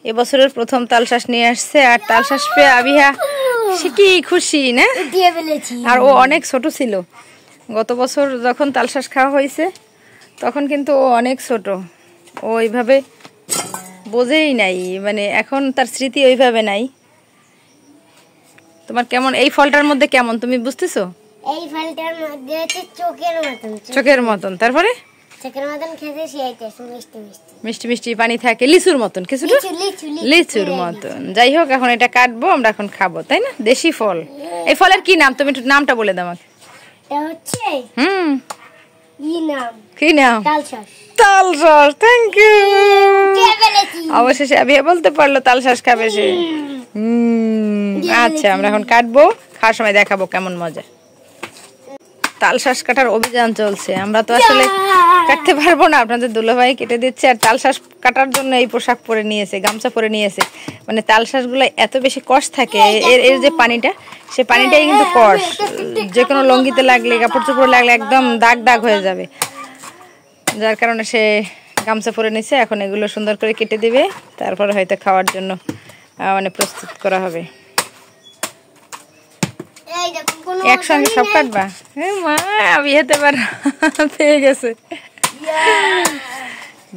এবছরের প্রথম তালশাঁস নিয়ে আসছে, আর তালশাঁস পেয়ে আবিহা সে কি খুশি না। আর ও অনেক ছোট ছিল, গত বছর যখন তালশাঁস খাওয়া হয়েছে তখন কিন্তু ও অনেক ছোট, ও ওইভাবে বোঝেই নাই, মানে এখন তার স্মৃতি ওইভাবে নাই। তোমার কেমন এই ফলটার মধ্যে কেমন তুমি বুঝতেছো? এই ফলটার মধ্যে হচ্ছে চোখের মতন। চোখের মতন, তারপরে চোখের মতন খেতে সেইটা মিষ্টি মিষ্টি মিষ্টি মিষ্টি পানি থাকে, লিচুর মতন কিছুটা, লিচুর মতন। যাই হোক, এখন এটা কাটবো, আমরা এখন খাবো, তাই না? দেশি ফল। এই ফলের কি নাম? তুমি একটু নামটা বলে দাও আমাকে। এটা হচ্ছে নাম কি নাম? তালশাঁস। তালশাঁস, থ্যাংক ইউ। অবশেষে আবিয়া বলতে পারলো তালশাঁস খাবে সে। আচ্ছা, আমরা এখন কাটবো, খাওয়ার সময় দেখাবো কেমন মজা। তালশাঁস কাটার অভিযান চলছে, আমরা তো আসলে কাটতে পারবো না, আপনাদের দুলাভাই কেটে দিচ্ছে। আর তালশাঁস কাটার জন্য এই পোশাক পরে নিয়েছে, গামছা পরে নিয়েছে, মানে তালশাঁস গুলো এত বেশি কষ থাকে, এর যে পানিটা, সে পানিটাই কিন্তু কষ, যে কোনো লঙ্গিতে লাগলে, কাপড় চোপড় লাগলে একদম দাগ দাগ হয়ে যাবে, যার কারণে সে গামছা পরে নিছে। এখন এগুলো সুন্দর করে কেটে দিবে, তারপরে হয়তো খাওয়ার জন্য মানে প্রস্তুত করা হবে। একসঙ্গে সব কাটবা? মা বিয়েতে বার পেয়ে গেছে,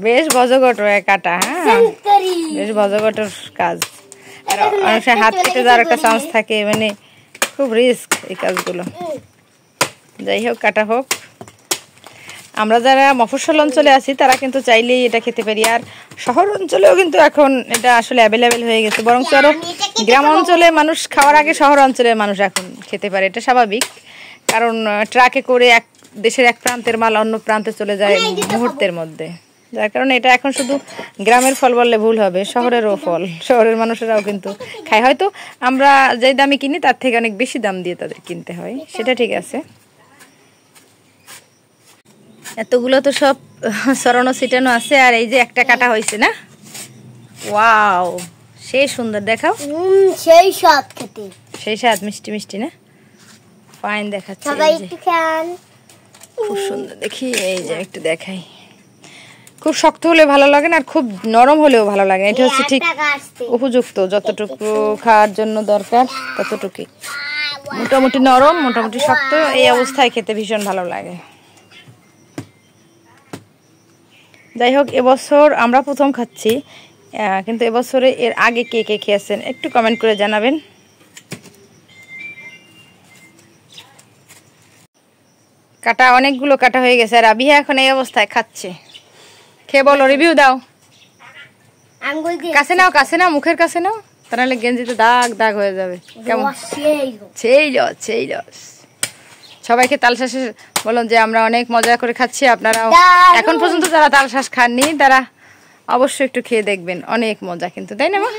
বেশ বজগট কাটা। হ্যাঁ, বেশ বজগটের কাজ, আর অনেক হাত কেটে যাওয়ার একটা চান্স থাকে, মানে খুব রিস্ক এই কাজগুলো। যাই হোক, কাটা হোক। আমরা যারা মফস্বল অঞ্চলে আছি তারা কিন্তু চাইলেই এটা খেতে পারি, আর শহর অঞ্চলেও কিন্তু এখন এটা আসলে অ্যাভেলেবেল হয়ে গেছে, বরং আরো গ্রাম অঞ্চলে মানুষ খাওয়ার আগে শহর অঞ্চলের মানুষ এখন খেতে পারে, এটা স্বাভাবিক। কারণ ট্রাকে করে এক দেশের এক প্রান্তের মাল অন্য প্রান্তে চলে যায় মুহূর্তের মধ্যে, যার কারণে এটা এখন শুধু গ্রামের ফল বললে ভুল হবে, শহরেরও ফল, শহরের মানুষেরাও কিন্তু খায়। হয়তো আমরা যে দামে কিনি তার থেকে অনেক বেশি দাম দিয়ে তাদের কিনতে হয়, সেটা ঠিক আছে। এতগুলো তো সব সরানো ছিটানো আছে, আর এই যে একটা কাটা হয়েছে না, ওয়াও, সেই সুন্দর, দেখাও। সেই স্বাদ খেতে, সেই স্বাদ, মিষ্টি মিষ্টি না, ফাইন দেখাচ্ছে, খুব সুন্দর। দেখি, এই যে একটু দেখাই, খুব শক্ত হলে ভালো লাগে না, আর খুব নরম হলেও ভালো লাগে। এটা হচ্ছে ঠিক উপযুক্ত, যতটুকু খাওয়ার জন্য দরকার ততটুকুই, মোটামুটি নরম, মোটামুটি শক্ত, এই অবস্থায় খেতে ভীষণ ভালো লাগে। যাই হোক, এবছর আমরা প্রথম খাচ্ছি, কিন্তু এবছরে এর আগে কে কে খেয়েছেন একটু কমেন্ট করে জানাবেন। কাটা অনেকগুলো কাটা হয়ে গেছে, আর আবিহা এখন এই অবস্থায় খাচ্ছে। খেয়ে বলো, রিভিউ দাও। কাছে নাও, কাছে নাও, মুখের কাছে নাও, তা নাহলে গেঞ্জিতে দাগ দাগ হয়ে যাবে। কেমন? সেই রস, সেই রস। সবাইকে তালশাঁস বলুন যে আমরা অনেক মজা করে খাচ্ছি, আপনারাও এখন পর্যন্ত যারা তালশাঁস খাননি তারা অবশ্যই একটু খেয়ে দেখবেন, অনেক মজা কিন্তু, তাই না মা?